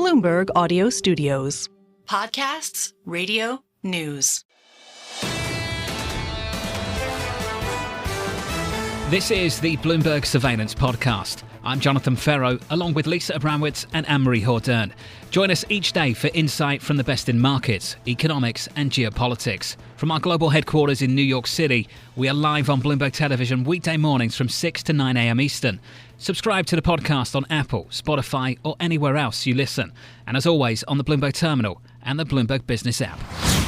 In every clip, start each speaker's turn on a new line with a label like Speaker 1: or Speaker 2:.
Speaker 1: Bloomberg Audio Studios.
Speaker 2: Podcasts, radio, news.
Speaker 3: This is the Bloomberg Surveillance Podcast. I'm Jonathan Ferro, along with Lisa Abramowitz and Anne-Marie Hordern. Join us each day for insight from the best in markets, economics and geopolitics. From our global headquarters in New York City, we are live on Bloomberg Television weekday mornings from 6 to 9 a.m. Eastern. Subscribe to the podcast on Apple, Spotify or anywhere else you listen. And as always, on the Bloomberg Terminal and the Bloomberg Business app.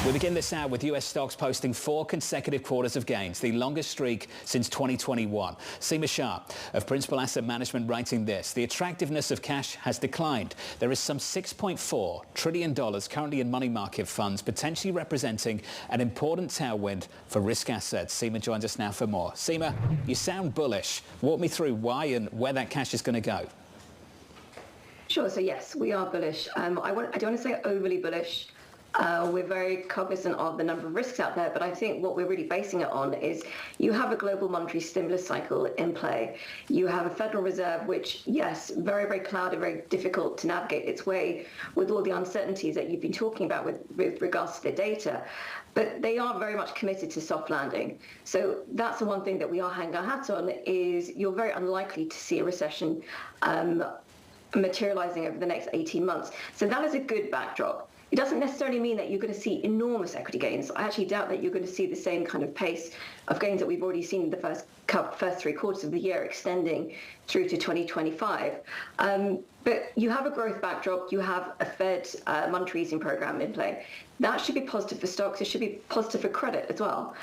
Speaker 3: We begin this hour with US stocks posting 4 consecutive quarters of gains, the longest streak since 2021. Seema Shah of Principal Asset Management writing this: the attractiveness of cash has declined. There is some $6.4 trillion currently in money market funds, potentially representing an important tailwind for risk assets. Seema joins us now for more. Seema, you sound bullish. Walk me through why and where that cash is going to go.
Speaker 4: Sure. So yes, we are bullish. I don't want to say overly bullish. We're very cognizant of the number of risks out there, but I think what we're really basing it on is you have a global monetary stimulus cycle in play. You have a Federal Reserve, which, yes, very, very cloudy, very difficult to navigate its way with all the uncertainties that you've been talking about with regards to the data. But they are very much committed to soft landing. So that's the one thing that we are hanging our hats on, is you're very unlikely to see a recession materializing over the next 18 months. So that is a good backdrop. It doesn't necessarily mean that you're going to see enormous equity gains. I actually doubt that you're going to see the same kind of pace of gains that we've already seen in the first 3 quarters of the year, extending through to 2025. But you have a growth backdrop. You have a Fed monetary easing program in play. That should be positive for stocks. It should be positive for credit as well.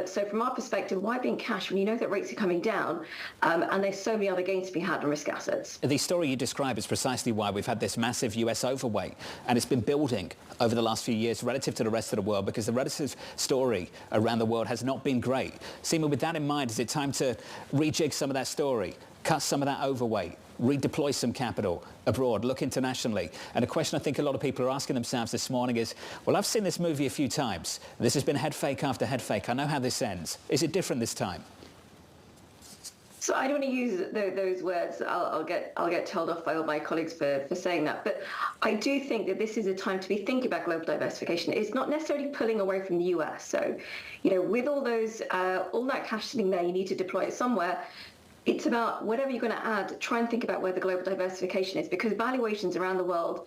Speaker 4: So from our perspective, why be in cash when you know that rates are coming down and there's so many other gains to be had on risk assets?
Speaker 3: The story you describe is precisely why we've had this massive US overweight, and it's been building over the last few years relative to the rest of the world, because the relative story around the world has not been great. Seema, with that in mind, is it time to rejig some of that story, cut some of that overweight, redeploy some capital abroad, look internationally? And a question I think a lot of people are asking themselves this morning is, well, I've seen this movie a few times. This has been head fake after head fake. I know how this ends. Is it different this time?
Speaker 4: So I don't want to use those words. I'll get told off by all my colleagues for saying that. But I do think that this is a time to be thinking about global diversification. It's not necessarily pulling away from the US. So, with all that cash sitting there, you need to deploy it somewhere. It's about whatever you're going to add, try and think about where the global diversification is, because valuations around the world,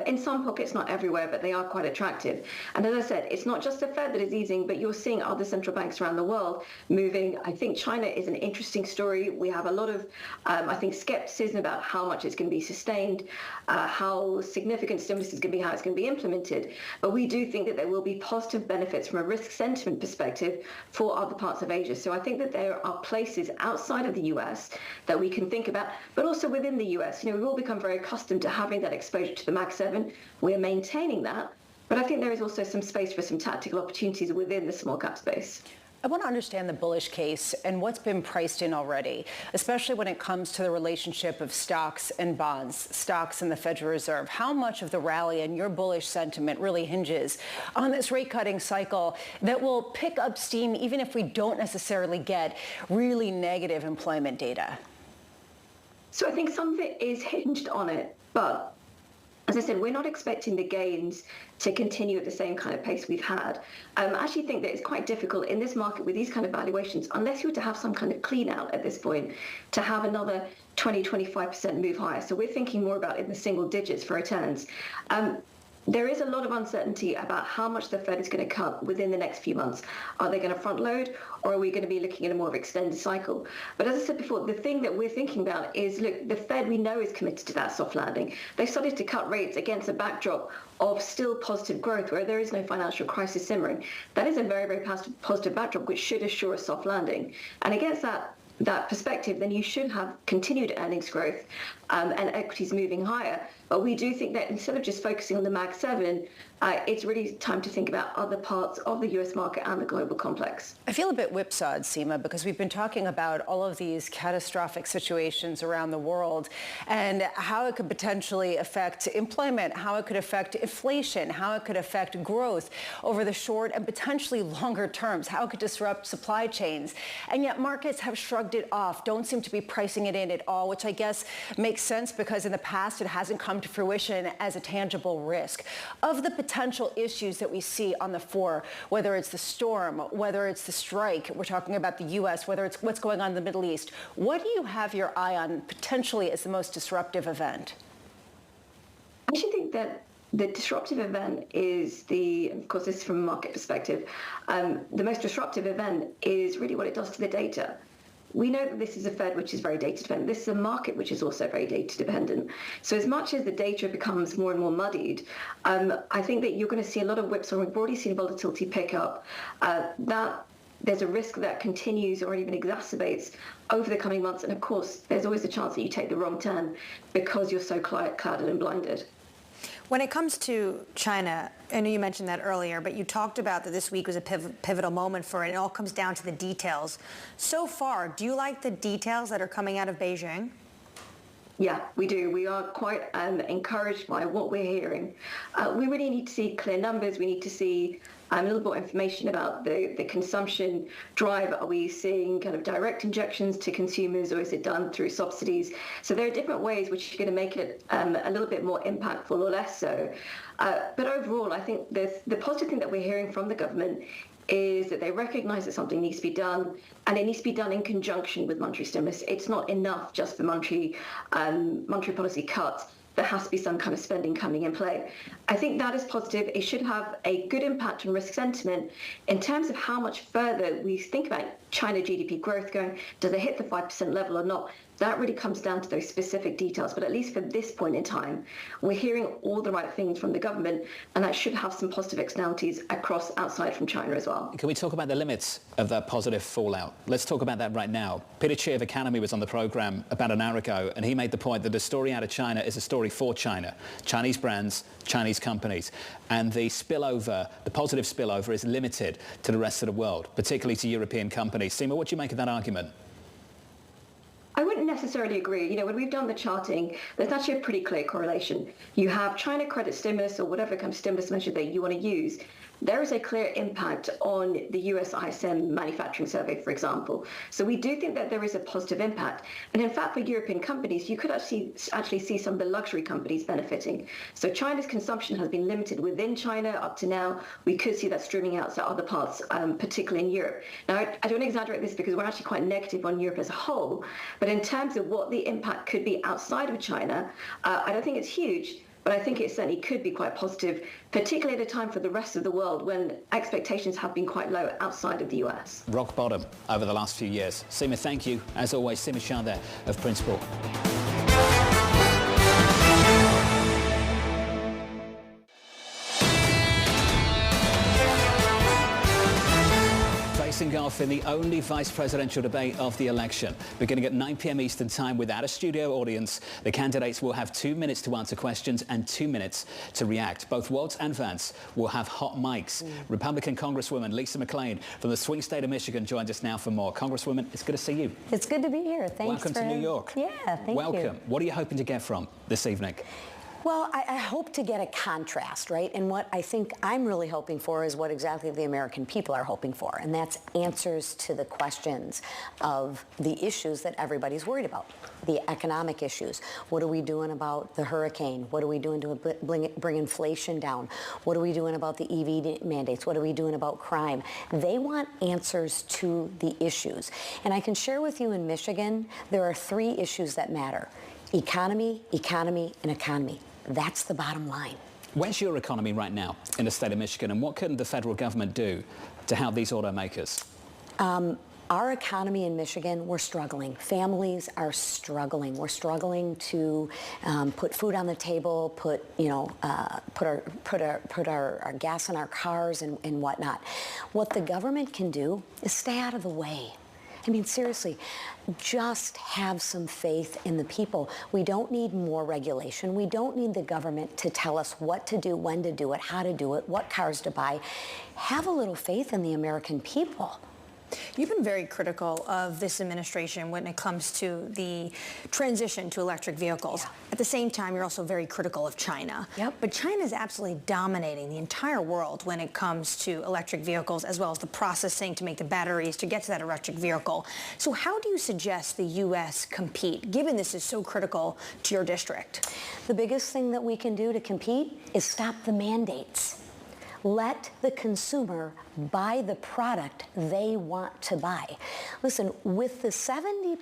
Speaker 4: in some pockets, not everywhere, but they are quite attractive. And as I said, it's not just the Fed that is easing, but you're seeing other central banks around the world moving. I think China is an interesting story. We have a lot of, skepticism about how much it's going to be sustained, how significant stimulus is going to be, how it's going to be implemented. But we do think that there will be positive benefits from a risk sentiment perspective for other parts of Asia. So I think that there are places outside of the US that we can think about, but also within the US. We've all become very accustomed to having that exposure to the Mag 7. We're maintaining that, but I think there is also some space for some tactical opportunities within the small cap space.
Speaker 5: I want to understand the bullish case and what's been priced in already, especially when it comes to the relationship of stocks and bonds, stocks and the Federal Reserve. How much of the rally and your bullish sentiment really hinges on this rate cutting cycle that will pick up steam even if we don't necessarily get really negative employment data?
Speaker 4: So I think some of it is hinged on it, but as I said, we're not expecting the gains to continue at the same kind of pace we've had. I actually think that it's quite difficult in this market with these kind of valuations, unless you were to have some kind of clean out at this point, to have another 20-25% move higher. So we're thinking more about in the single digits for returns. There is a lot of uncertainty about how much the Fed is going to cut within the next few months. Are they going to front load, or are we going to be looking at a more of extended cycle? But as I said before, the thing that we're thinking about is, look, the Fed we know is committed to that soft landing. They started to cut rates against a backdrop of still positive growth where there is no financial crisis simmering. That is a very, very positive backdrop, which should assure a soft landing. And against that perspective, then you should have continued earnings growth and equities moving higher. But we do think that instead of just focusing on the Mag 7, it's really time to think about other parts of the US market and the global complex.
Speaker 5: I feel a bit whipsawed, Seema, because we've been talking about all of these catastrophic situations around the world and how it could potentially affect employment, how it could affect inflation, how it could affect growth over the short and potentially longer terms, how it could disrupt supply chains. And yet markets have shrugged shrugged it off, don't seem to be pricing it in at all, which I guess makes sense because in the past it hasn't come to fruition as a tangible risk. Of the potential issues that we see on the fore, whether it's the storm, whether it's the strike, we're talking about the U.S., whether it's what's going on in the Middle East, what do you have your eye on potentially as the most disruptive event?
Speaker 4: I actually think that the disruptive event is of course, this is from a market perspective, the most disruptive event is really what it does to the data. We know that this is a Fed which is very data dependent. This is a market which is also very data dependent. So as much as the data becomes more and more muddied, I think that you're going to see a lot of whips, or we've already seen volatility pick up. That there's a risk that continues or even exacerbates over the coming months. And of course, there's always a chance that you take the wrong turn because you're so clouded and blinded.
Speaker 6: When it comes to China, I know you mentioned that earlier, but you talked about that this week was a pivotal moment for it. It all comes down to the details. So far, do you like the details that are coming out of Beijing?
Speaker 4: Yeah, we do. We are quite encouraged by what we're hearing. We really need to see clear numbers. We need to see a little more information about the consumption drive. Are we seeing kind of direct injections to consumers, or is it done through subsidies? So there are different ways which are going to make it a little bit more impactful or less so. But overall, I think the positive thing that we're hearing from the government is that they recognize that something needs to be done, and it needs to be done in conjunction with monetary stimulus. It's not enough just for monetary policy cuts. There has to be some kind of spending coming in play. I think that is positive. It should have a good impact on risk sentiment in terms of how much further we think about China GDP growth going. Does it hit the 5% level or not? That really comes down to those specific details. But at least for this point in time, we're hearing all the right things from the government, and that should have some positive externalities outside from China as well.
Speaker 3: Can we talk about the limits of that positive fallout? Let's talk about that right now. Peter Chi of Economy was on the program about an hour ago, and he made the point that the story out of China is a story for China. Chinese brands, Chinese companies. And the positive spillover is limited to the rest of the world, particularly to European companies. Seema, what do you make of that argument?
Speaker 4: I wouldn't necessarily agree. When we've done the charting, there's actually a pretty clear correlation. You have China credit stimulus or whatever kind of stimulus measure that you want to use. There is a clear impact on the US ISM manufacturing survey, for example. So we do think that there is a positive impact. And in fact, for European companies, you could actually see some of the luxury companies benefiting. So China's consumption has been limited within China up to now. We could see that streaming out to other parts, particularly in Europe. Now, I don't exaggerate this because we're actually quite negative on Europe as a whole. But in terms of what the impact could be outside of China, I don't think it's huge. But I think it certainly could be quite positive, particularly at a time for the rest of the world when expectations have been quite low outside of the US.
Speaker 3: Rock bottom over the last few years. Seema, thank you. As always, Seema Shah there of Principal. Facing off in the only vice presidential debate of the election. Beginning at 9 p.m. Eastern Time without a studio audience, the candidates will have 2 minutes to answer questions and 2 minutes to react. Both Waltz and Vance will have hot mics. Republican Congresswoman Lisa McClain from the swing state of Michigan joins us now for more. Congresswoman, it's good to see you.
Speaker 7: It's good to be here. Thanks.
Speaker 3: Welcome to New York.
Speaker 7: Yeah, thank you.
Speaker 3: Welcome. What are you hoping to get from this evening?
Speaker 7: Well, I hope to get a contrast, right? And what I think I'm really hoping for is what exactly the American people are hoping for, and that's answers to the questions of the issues that everybody's worried about. The economic issues. What are we doing about the hurricane? What are we doing to bring inflation down? What are we doing about the EV mandates? What are we doing about crime? They want answers to the issues. And I can share with you in Michigan, there are 3 issues that matter. Economy, economy, and economy. That's the bottom line.
Speaker 3: Where's your economy right now in the state of Michigan, and what can the federal government do to help these automakers?
Speaker 7: Our economy in Michigan, we're struggling. Families are struggling. We're struggling to put food on the table, put our gas in our cars and whatnot. What the government can do is stay out of the way. I mean, seriously, just have some faith in the people. We don't need more regulation. We don't need the government to tell us what to do, when to do it, how to do it, what cars to buy. Have a little faith in the American people.
Speaker 6: You've been very critical of this administration when it comes to the transition to electric vehicles. At the same time, you're also very critical of China. But China is absolutely dominating the entire world when it comes to electric vehicles, as well as the processing to make the batteries to get to that electric vehicle. So how do you suggest the U.S. compete, given this is so critical to your district?
Speaker 7: The biggest thing that we can do to compete is stop the mandates. Let the consumer buy the product they want to buy. Listen, with the 70%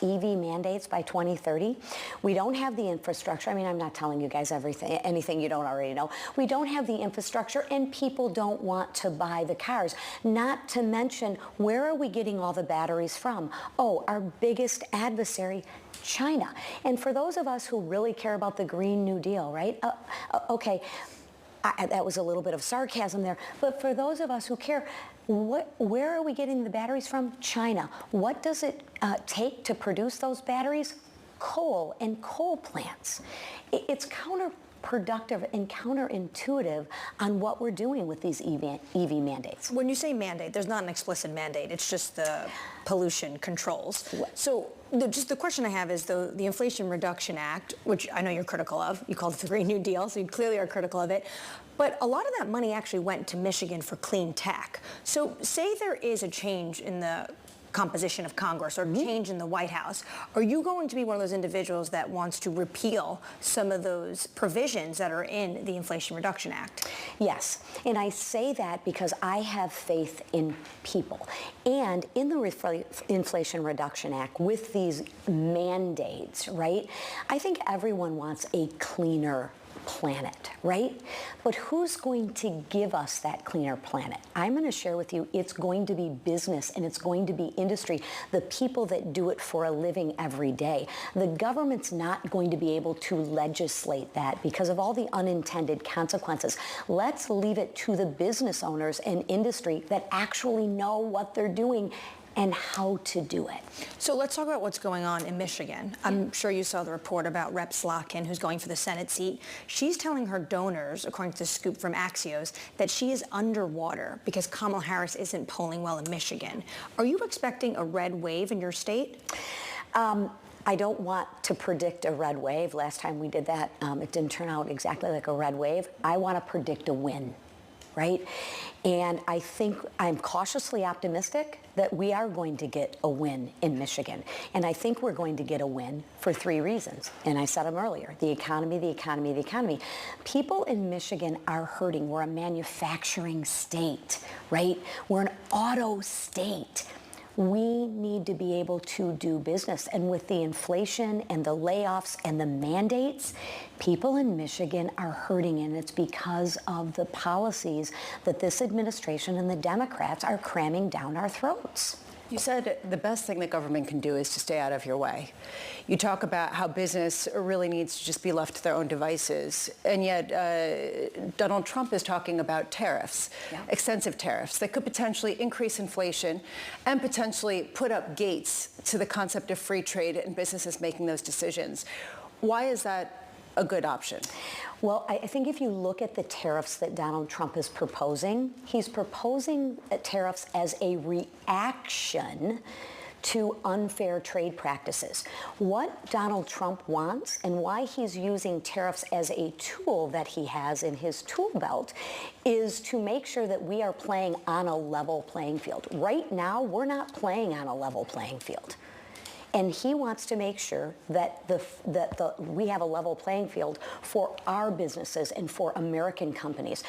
Speaker 7: EV mandates by 2030, we don't have the infrastructure. I mean, I'm not telling you guys anything you don't already know. We don't have the infrastructure, and people don't want to buy the cars. Not to mention, where are we getting all the batteries from? Oh, our biggest adversary, China. And for those of us who really care about the Green New Deal, right? Okay. That was a little bit of sarcasm there. But for those of us who care, where are we getting the batteries from? China. What does it take to produce those batteries? Coal and coal plants. It's counterproductive and counterintuitive on what we're doing with these EV mandates.
Speaker 6: When you say mandate, there's not an explicit mandate. It's just the pollution controls. So just the question I have is the Inflation Reduction Act, which I know you're critical of. You called it the Green New Deal, so you clearly are critical of it. But a lot of that money actually went to Michigan for clean tech. So say there is a change in the composition of Congress or change in the White House. Are you going to be one of those individuals that wants to repeal some of those provisions that are in the Inflation Reduction Act?
Speaker 7: Yes, and I say that because I have faith in people. And in the Inflation Reduction Act, with these mandates, right, I think everyone wants a cleaner planet, right? But who's going to give us that cleaner planet? I'm going to share with you, it's going to be business and it's going to be industry, the people that do it for a living every day. The government's not going to be able to legislate that because of all the unintended consequences. Let's leave it to the business owners and industry that actually know what they're doing and how to do it.
Speaker 6: So let's talk about what's going on in Michigan. I'm sure you saw the report about Rep. Slotkin, who's going for the Senate seat. She's telling her donors, according to the scoop from Axios, that she is underwater because Kamala Harris isn't polling well in Michigan. Are you expecting a red wave in your state?
Speaker 7: I don't want to predict a red wave. Last time we did that, it didn't turn out exactly like a red wave. I want to predict a win, right? And I think I'm cautiously optimistic that we are going to get a win in Michigan. And I think we're going to get a win for 3 reasons. And I said them earlier, the economy, the economy, the economy. People in Michigan are hurting. We're a manufacturing state, right? We're an auto state. We need to be able to do business. And with the inflation and the layoffs and the mandates, people in Michigan are hurting, and it's because of the policies that this administration and the Democrats are cramming down our throats.
Speaker 5: You said the best thing that government can do is to stay out of your way. You talk about how business really needs to just be left to their own devices. And yet Donald Trump is talking about tariffs, extensive tariffs that could potentially increase inflation and potentially put up gates to the concept of free trade and businesses making those decisions. Why is that a good option?
Speaker 7: Well, I think if you look at the tariffs that Donald Trump is proposing, he's proposing tariffs as a reaction to unfair trade practices. What Donald Trump wants and why he's using tariffs as a tool that he has in his tool belt is to make sure that we are playing on a level playing field. Right now, we're not playing on a level playing field. And he wants to make sure that we have a level playing field for our businesses and for American companies.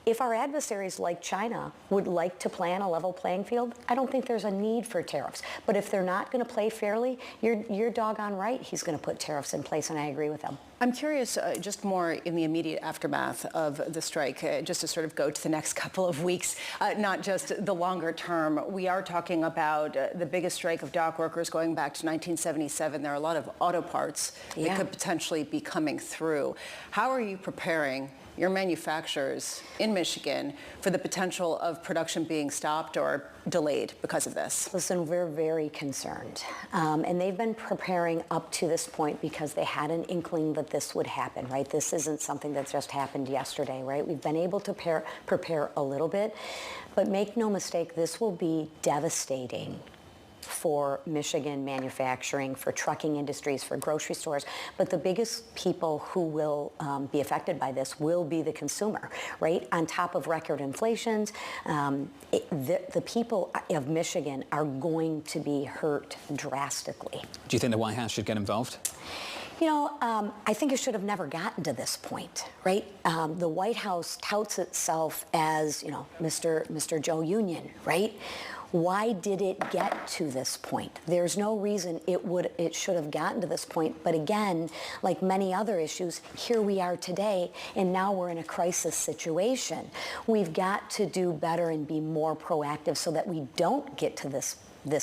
Speaker 7: If our adversaries like China would like to play on a level playing field, I don't think there's a need for tariffs. But if they're not going to play fairly, you're doggone right he's going to put tariffs in place, and I agree with them.
Speaker 5: I'm curious, just more in the immediate aftermath of the strike, just to sort of go to the next couple of weeks, not just the longer term. We are talking about the biggest strike of dock workers going back to 1977. There are a lot of auto parts that could potentially be coming through. How are you preparing your manufacturers in Michigan for the potential of production being stopped or delayed because of this?
Speaker 7: Listen, we're very concerned. And they've been preparing up to this point because they had an inkling that this would happen, right? This isn't something that just happened yesterday, right? We've been able to prepare a little bit, but make no mistake, this will be devastating for Michigan manufacturing, for trucking industries, for grocery stores. But the biggest people who will be affected by this will be the consumer, right? On top of record inflations, the people of Michigan are going to be hurt drastically.
Speaker 3: Do you think the White House should get involved?
Speaker 7: You know, I think it should have never gotten to this point, right? The White House touts itself as, you know, Mr. Joe Union, right? Why did it get to this point? There's no reason it should have gotten to this point. But again, like many other issues, here we are today, and now we're in a crisis situation. We've got to do better and be more proactive so that we don't get to this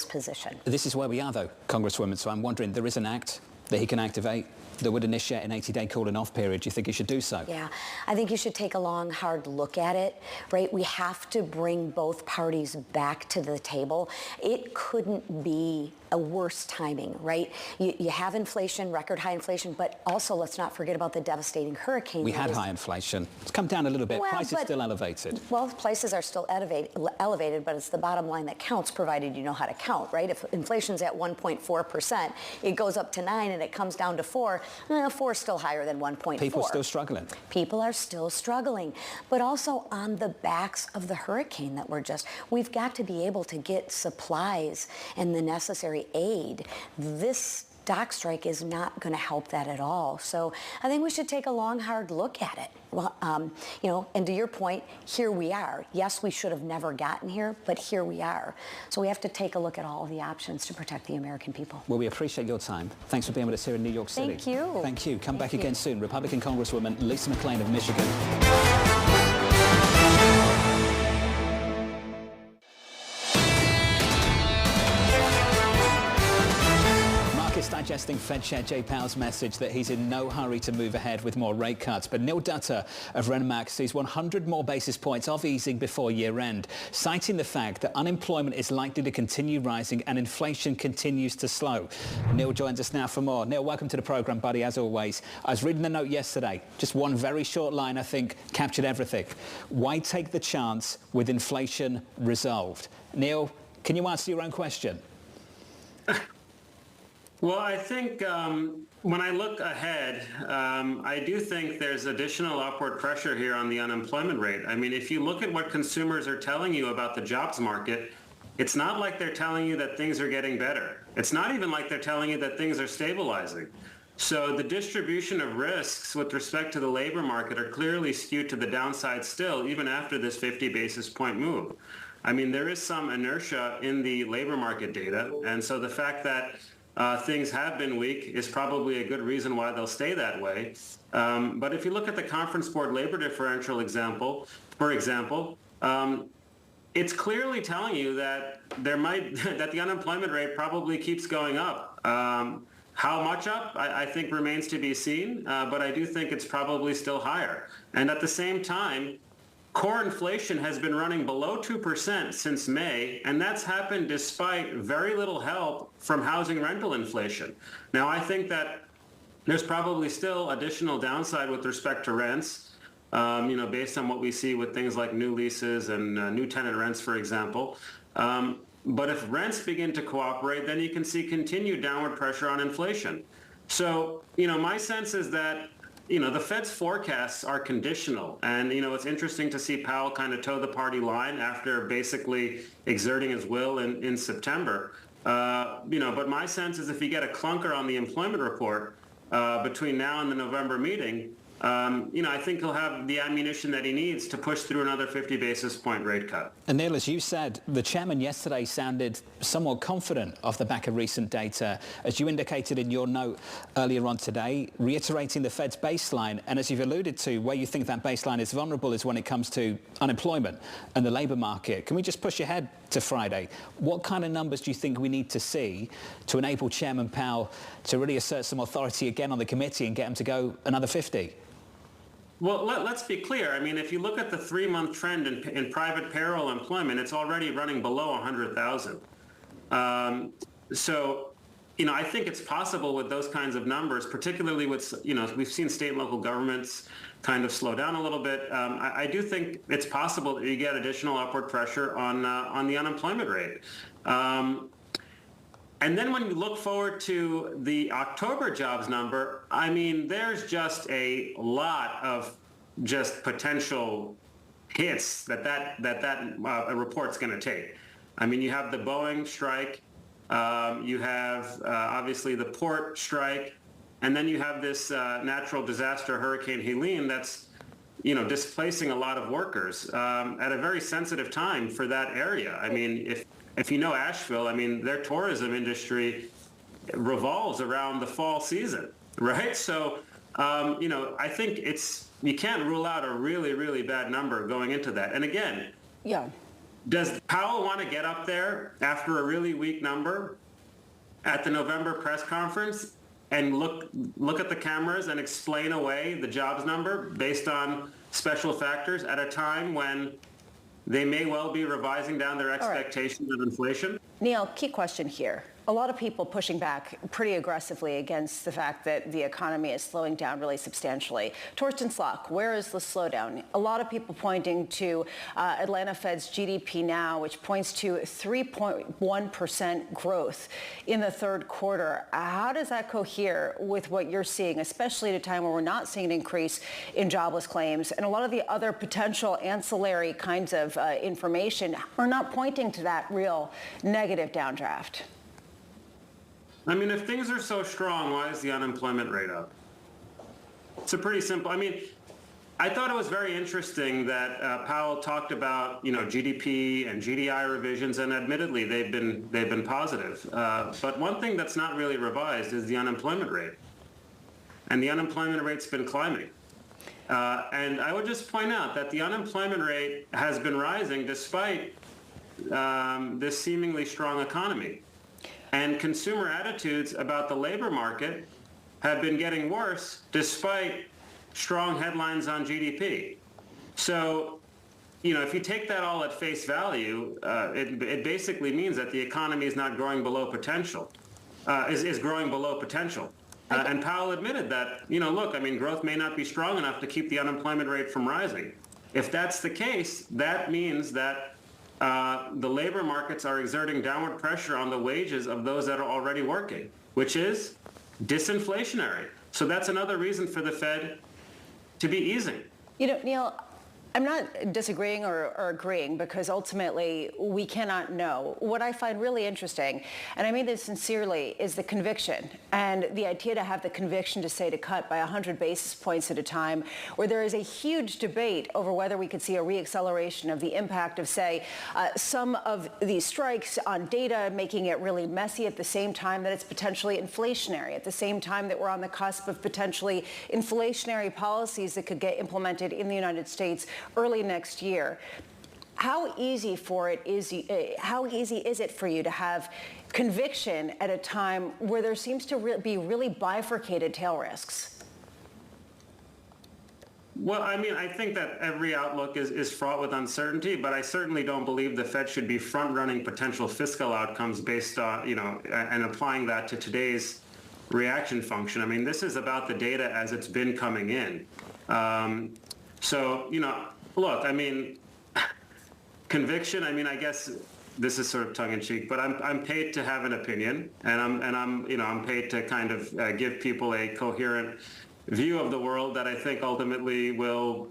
Speaker 7: position.
Speaker 3: This is where we are, though, Congresswoman. So I'm wondering, there is an act that he can activate that would initiate an 80-day cooling off period. Do you think he should do so?
Speaker 7: Yeah, I think you should take a long, hard look at it, right? We have to bring both parties back to the table. It couldn't be a worse timing, right? You have inflation, record high inflation, but also let's not forget about the devastating hurricane.
Speaker 3: We had high inflation. It's come down a little bit. Prices still elevated.
Speaker 7: Well, prices are still elevated, but it's the bottom line that counts, provided you know how to count, right? If inflation's at 1.4%, it goes up to 9 and it comes down to 4. 4 is still higher than 1.4.
Speaker 3: People are still struggling.
Speaker 7: People are still struggling, but also on the backs of the hurricane that we've got to be able to get supplies and the necessary aid. This dock strike is not going to help that at all. So I think we should take a long, hard look at it. Well, you know, and to your point, here we are. Yes, we should have never gotten here, but here we are. So we have to take a look at all of the options to protect the American people.
Speaker 3: Well, we appreciate your time. Thanks for being with us here in New York City.
Speaker 7: Thank you.
Speaker 3: Thank you. Come back again soon. Republican Congresswoman Lisa McClain of Michigan. Digesting Fed Chair Jay Powell's message that he's in no hurry to move ahead with more rate cuts. But Neil Dutta of Renmark sees 100 more basis points of easing before year end, citing the fact that unemployment is likely to continue rising and inflation continues to slow. Neil joins us now for more. Neil, welcome to the program, buddy, as always. I was reading the note yesterday. Just one very short line, I think, captured everything. Why take the chance with inflation resolved? Neil, can you answer your own question?
Speaker 8: Well, I think when I look ahead, I do think there's additional upward pressure here on the unemployment rate. I mean, if you look at what consumers are telling you about the jobs market, it's not like they're telling you that things are getting better. It's not even like they're telling you that things are stabilizing. So the distribution of risks with respect to the labor market are clearly skewed to the downside still, even after this 50 basis point move. I mean, there is some inertia in the labor market data. And so the fact that things have been weak is probably a good reason why they'll stay that way. But if you look at the Conference Board labor differential for example, it's clearly telling you that that the unemployment rate probably keeps going up. How much up, I think remains to be seen, but I do think it's probably still higher. And at the same time, core inflation has been running below 2% since May, and that's happened despite very little help from housing rental inflation. Now, I think that there's probably still additional downside with respect to rents, based on what we see with things like new leases and new tenant rents, for example. But if rents begin to cooperate, then you can see continued downward pressure on inflation. So, my sense is that the Fed's forecasts are conditional. And, it's interesting to see Powell kind of toe the party line after basically exerting his will in September. But my sense is if you get a clunker on the employment report between now and the November meeting, I think he'll have the ammunition that he needs to push through another 50 basis point rate cut.
Speaker 3: And Neil, as you said, the chairman yesterday sounded somewhat confident off the back of recent data, as you indicated in your note earlier on today, reiterating the Fed's baseline. And as you've alluded to, where you think that baseline is vulnerable is when it comes to unemployment and the labour market. Can we just push ahead to Friday? What kind of numbers do you think we need to see to enable Chairman Powell to really assert some authority again on the committee and get him to go another 50?
Speaker 8: Well, let's be clear. I mean, if you look at the 3-month trend in private payroll employment, it's already running below 100,000. So, I think it's possible with those kinds of numbers, particularly with, we've seen state and local governments kind of slow down a little bit. I do think it's possible that you get additional upward pressure on the unemployment rate. And then when you look forward to the October jobs number, I mean, there's just a lot of just potential hits that report's going to take. I mean, you have the Boeing strike, you have obviously the port strike, and then you have this natural disaster, Hurricane Helene, that's displacing a lot of workers at a very sensitive time for that area. I mean, if you know Asheville, I mean, their tourism industry revolves around the fall season, right? So, I think you can't rule out a really, really bad number going into that. And again, does Powell want to get up there after a really weak number at the November press conference and look at the cameras and explain away the jobs number based on special factors at a time when they may well be revising down their expectations of inflation?
Speaker 5: Neil, key question here. A lot of people pushing back pretty aggressively against the fact that the economy is slowing down really substantially. Torsten Slok, where is the slowdown? A lot of people pointing to Atlanta Fed's GDP now, which points to 3.1% growth in the third quarter. How does that cohere with what you're seeing, especially at a time where we're not seeing an increase in jobless claims? And a lot of the other potential ancillary kinds of information are not pointing to that real negative downdraft.
Speaker 8: I mean, if things are so strong, why is the unemployment rate up? It's a pretty simple. I mean, I thought it was very interesting that Powell talked about, GDP and GDI revisions, and admittedly, they've been positive. But one thing that's not really revised is the unemployment rate, and the unemployment rate's been climbing. And I would just point out that the unemployment rate has been rising despite this seemingly strong economy. And consumer attitudes about the labor market have been getting worse despite strong headlines on GDP. So, if you take that all at face value, it basically means that the economy is not growing below potential, is growing below potential. And Powell admitted that, look, I mean, growth may not be strong enough to keep the unemployment rate from rising. If that's the case, that means that the labor markets are exerting downward pressure on the wages of those that are already working, which is disinflationary. So that's another reason for the Fed to be easing.
Speaker 5: Neil, I'm not disagreeing or agreeing, because ultimately we cannot know. What I find really interesting, and I mean this sincerely, is the conviction, and the idea to have the conviction to say to cut by 100 basis points at a time, where there is a huge debate over whether we could see a reacceleration of the impact of, say, some of these strikes on data, making it really messy at the same time that it's potentially inflationary, at the same time that we're on the cusp of potentially inflationary policies that could get implemented in the United States early next year. How easy is it for you to have conviction at a time where there seems to be really bifurcated tail risks?
Speaker 8: Well, I mean, I think that every outlook is fraught with uncertainty, but I certainly don't believe the Fed should be front-running potential fiscal outcomes based on, and applying that to today's reaction function. I mean, this is about the data as it's been coming in. So, look, I mean, conviction, I mean, I guess this is sort of tongue-in-cheek, but I'm paid to have an opinion, and I'm paid to kind of give people a coherent view of the world that I think ultimately will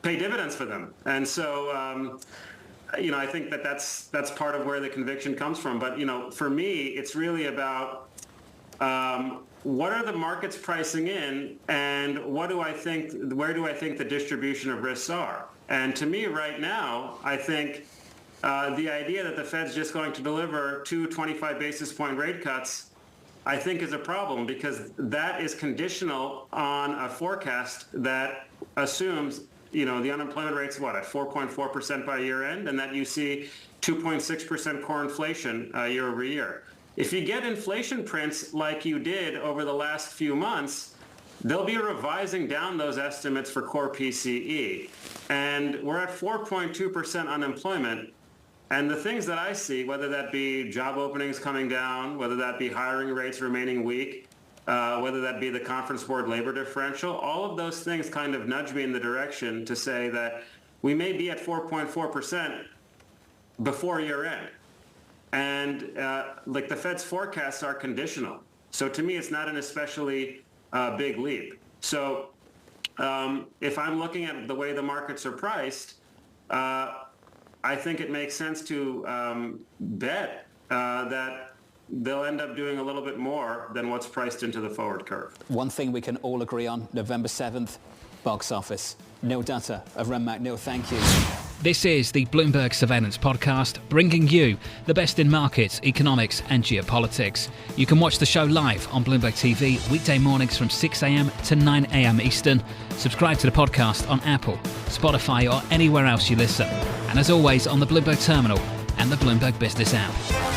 Speaker 8: pay dividends for them. And so, I think that's part of where the conviction comes from. But, for me, it's really about what are the markets pricing in, and where do I think the distribution of risks are? And to me right now, I think the idea that the Fed's just going to deliver 2 25 basis point rate cuts, I think is a problem, because that is conditional on a forecast that assumes, the unemployment rate's at 4.4% by year end, and that you see 2.6% core inflation year over year. If you get inflation prints like you did over the last few months, they'll be revising down those estimates for core PCE. And we're at 4.2% unemployment. And the things that I see, whether that be job openings coming down, whether that be hiring rates remaining weak, whether that be the Conference Board labor differential, all of those things kind of nudge me in the direction to say that we may be at 4.4% before year end. And like the Fed's forecasts are conditional. So to me, it's not an especially big leap. So if I'm looking at the way the markets are priced, I think it makes sense to bet that they'll end up doing a little bit more than what's priced into the forward curve.
Speaker 3: One thing we can all agree on, November 7th, box office. Neil Dutta of Renmark. Neil, thank you. This is the Bloomberg Surveillance Podcast, bringing you the best in markets, economics and geopolitics. You can watch the show live on Bloomberg TV weekday mornings from 6 a.m. to 9 a.m. Eastern. Subscribe to the podcast on Apple, Spotify or anywhere else you listen. And as always, on the Bloomberg Terminal and the Bloomberg Business app.